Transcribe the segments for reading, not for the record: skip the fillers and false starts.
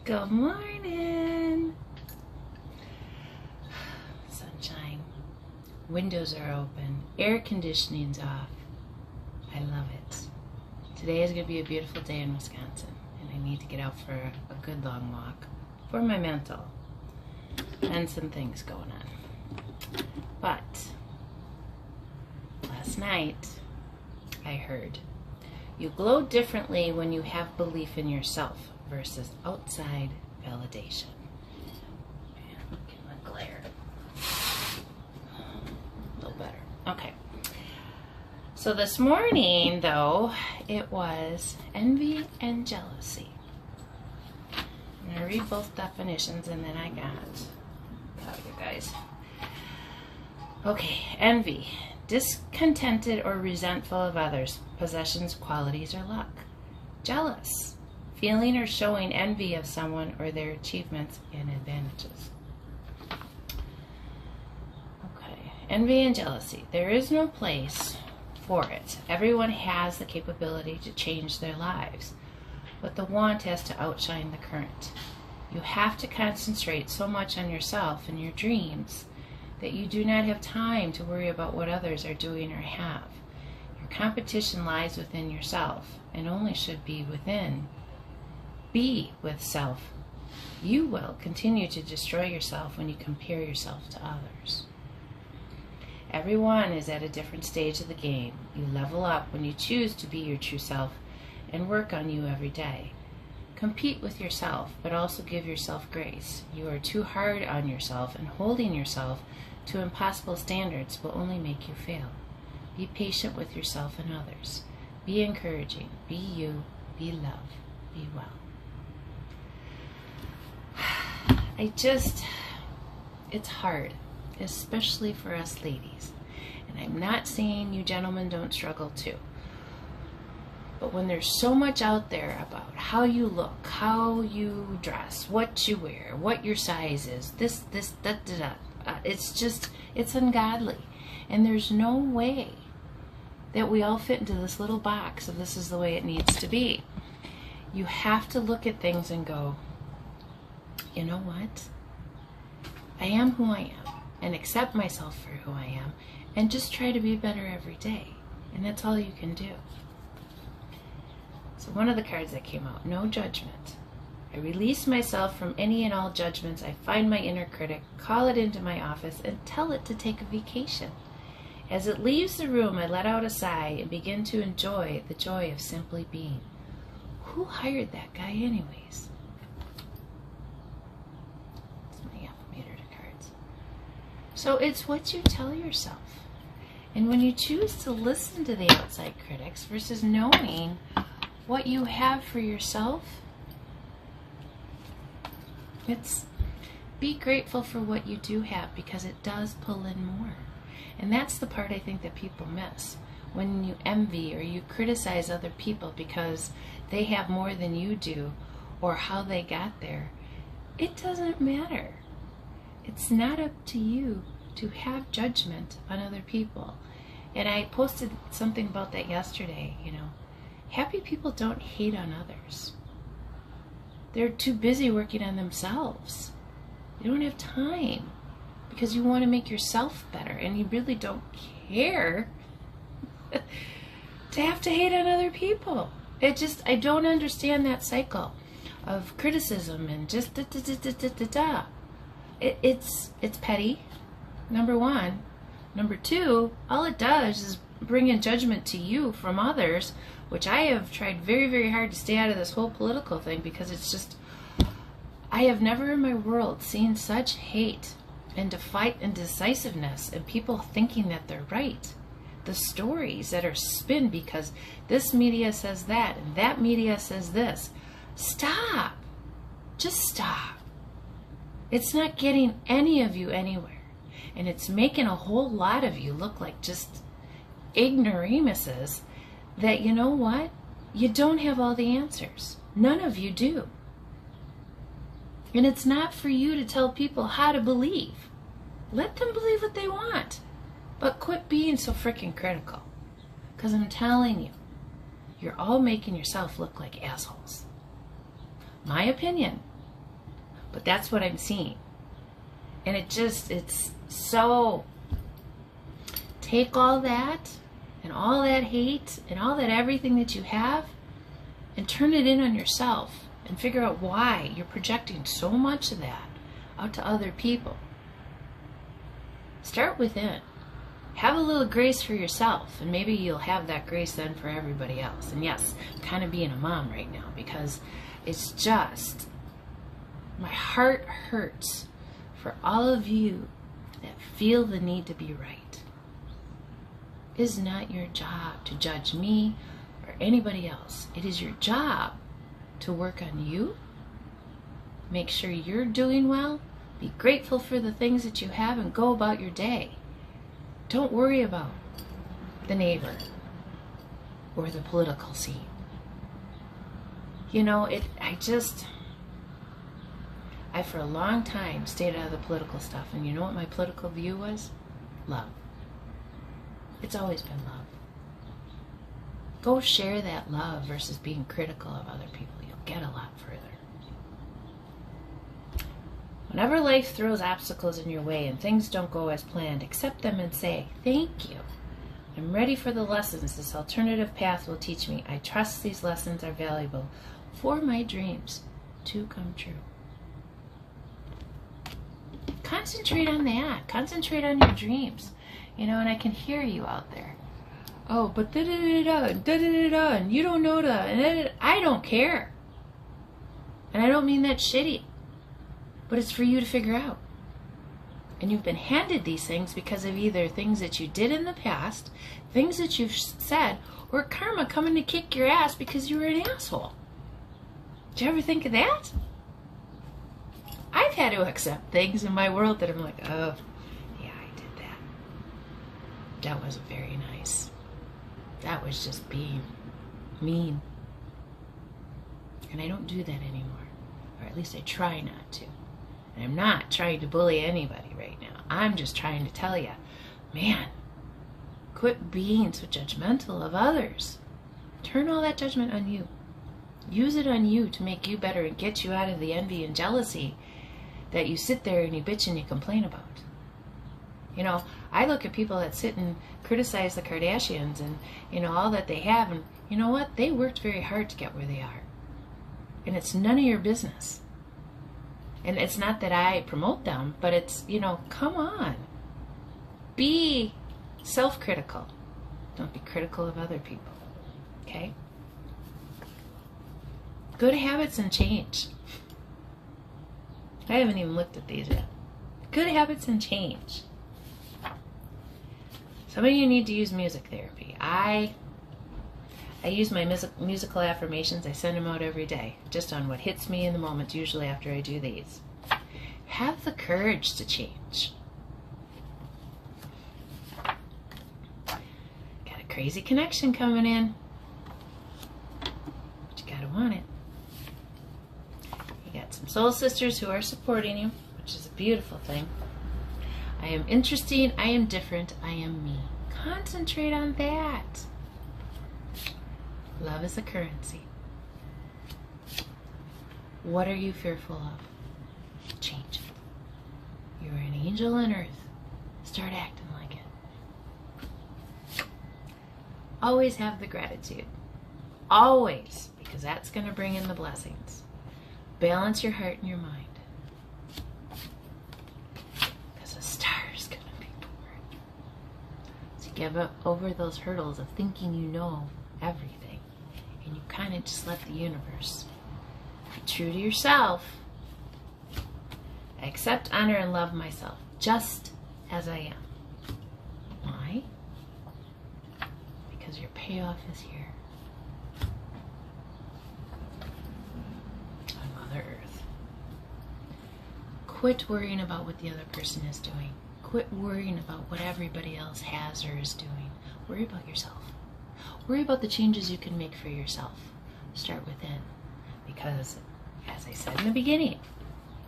Good morning. Sunshine. Windows are open. Air conditioning's off. I love it. Today is going to be a beautiful day in Wisconsin, and I need to get out for a good long walk for my mental and some things going on. But last night I heard you glow differently when you have belief in yourself versus outside validation. Man, look at my glare. A little better. Okay. So this morning, though, it was envy and jealousy. I'm going to read both definitions and then I got you guys. Okay, envy. Discontented or resentful of others' possessions, qualities, or luck. Jealous. Feeling or showing envy of someone or their achievements and advantages. Okay, envy and jealousy. There is no place for it. Everyone has the capability to change their lives, but the want has to outshine the current. You have to concentrate so much on yourself and your dreams that you do not have time to worry about what others are doing or have. Your competition lies within yourself and only should be within. Be with self. You will continue to destroy yourself when you compare yourself to others. Everyone is at a different stage of the game. You level up when you choose to be your true self and work on you every day. Compete with yourself, but also give yourself grace. You are too hard on yourself, and holding yourself to impossible standards will only make you fail. Be patient with yourself and others. Be encouraging. Be you. Be love. Be well. It's hard, especially for us ladies. And I'm not saying you gentlemen don't struggle too. But when there's so much out there about how you look, how you dress, what you wear, what your size is, it's ungodly. And there's no way that we all fit into this little box of this is the way it needs to be. You have to look at things and go, you know what? I am who I am, and accept myself for who I am, and just try to be better every day. And that's all you can do. So one of the cards that came out, no judgment. I release myself from any and all judgments. I find my inner critic, call it into my office, and tell it to take a vacation. As it leaves the room, I let out a sigh and begin to enjoy the joy of simply being. Who hired that guy anyways? So it's what you tell yourself. And when you choose to listen to the outside critics versus knowing what you have for yourself, it's be grateful for what you do have, because it does pull in more. And that's the part I think that people miss. When you envy or you criticize other people because they have more than you do or how they got there, it doesn't matter. It's not up to you to have judgment on other people. And I posted something about that yesterday, Happy people don't hate on others. They're too busy working on themselves. You don't have time because you want to make yourself better, and you really don't care to have to hate on other people. I don't understand that cycle of criticism and just da-da-da-da-da-da-da. It's petty, number one. Number two, all it does is bring in judgment to you from others, which I have tried very, very hard to stay out of this whole political thing, because it's just, I have never in my world seen such hate and fight and decisiveness and people thinking that they're right. The stories that are spun because this media says that and that media says this. Stop. Just stop. It's not getting any of you anywhere. And it's making a whole lot of you look like just ignoramuses that, you know what? You don't have all the answers. None of you do. And it's not for you to tell people how to believe. Let them believe what they want. But quit being so freaking critical. Because I'm telling you, you're all making yourself look like assholes. My opinion. But that's what I'm seeing. And it's so, take all that and all that hate and all that everything that you have and turn it in on yourself and figure out why you're projecting so much of that out to other people. Start within. Have a little grace for yourself, and maybe you'll have that grace then for everybody else. And yes, I'm kind of being a mom right now because it's just, my heart hurts for all of you that feel the need to be right. It is not your job to judge me or anybody else. It is your job to work on you, make sure you're doing well, be grateful for the things that you have, and go about your day. Don't worry about the neighbor or the political scene. You know, I for a long time stayed out of the political stuff, and you know what my political view was? Love. It's always been love. Go share that love versus being critical of other people. You'll get a lot further. Whenever life throws obstacles in your way and things don't go as planned, accept them and say, thank you. I'm ready for the lessons this alternative path will teach me. I trust these lessons are valuable for my dreams to come true. Concentrate on that. Concentrate on your dreams. You know, and I can hear you out there. Oh, but da-da-da-da, and you don't know and I don't care. And I don't mean that shitty. But it's for you to figure out. And you've been handed these things because of either things that you did in the past, things that you've said, or karma coming to kick your ass because you were an asshole. Did you ever think of that? I've had to accept things in my world that I'm like, oh, yeah, I did that. That wasn't very nice. That was just being mean. And I don't do that anymore. Or at least I try not to. And I'm not trying to bully anybody right now. I'm just trying to tell you, man, quit being so judgmental of others. Turn all that judgment on you. Use it on you to make you better and get you out of the envy and jealousy that you sit there and you bitch and you complain about. You know, I look at people that sit and criticize the Kardashians and, you know, all that they have, and you know what? They worked very hard to get where they are. And it's none of your business. And it's not that I promote them, but it's, you know, come on. Be self-critical. Don't be critical of other people. Okay? Good habits and change. I haven't even looked at these yet. Good habits and change. Some of you need to use music therapy. I use my musical affirmations. I send them out every day, just on what hits me in the moment, usually after I do these. Have the courage to change. Got a crazy connection coming in. But you gotta want it. You got some soul sisters who are supporting you, which is a beautiful thing. I am interesting, I am different, I am me. Concentrate on that. Love is a currency. What are you fearful of? Change it. You're an angel on earth. Start acting like it. Always have the gratitude. Always. Because that's going to bring in the blessings. Balance your heart and your mind. Because a star is going to be born. So give up over those hurdles of thinking you know everything. And you kind of just let the universe be true to yourself. I accept, honor, and love myself just as I am. Why? Because your payoff is here on Mother Earth. Quit worrying about what the other person is doing. Quit worrying about what everybody else has or is doing. Worry about yourself. Worry about the changes you can make for yourself. Start within. Because, as I said in the beginning,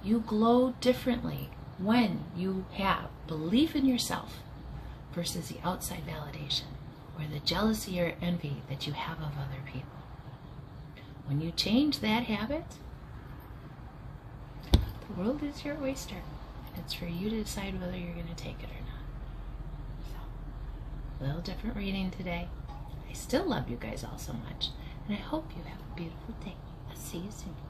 you glow differently when you have belief in yourself versus the outside validation or the jealousy or envy that you have of other people. When you change that habit, the The world is your oyster. And it's for you to decide whether you're going to take it or not. So, a little different reading today. I still love you guys all so much. And I hope you have a beautiful day. I'll see you soon.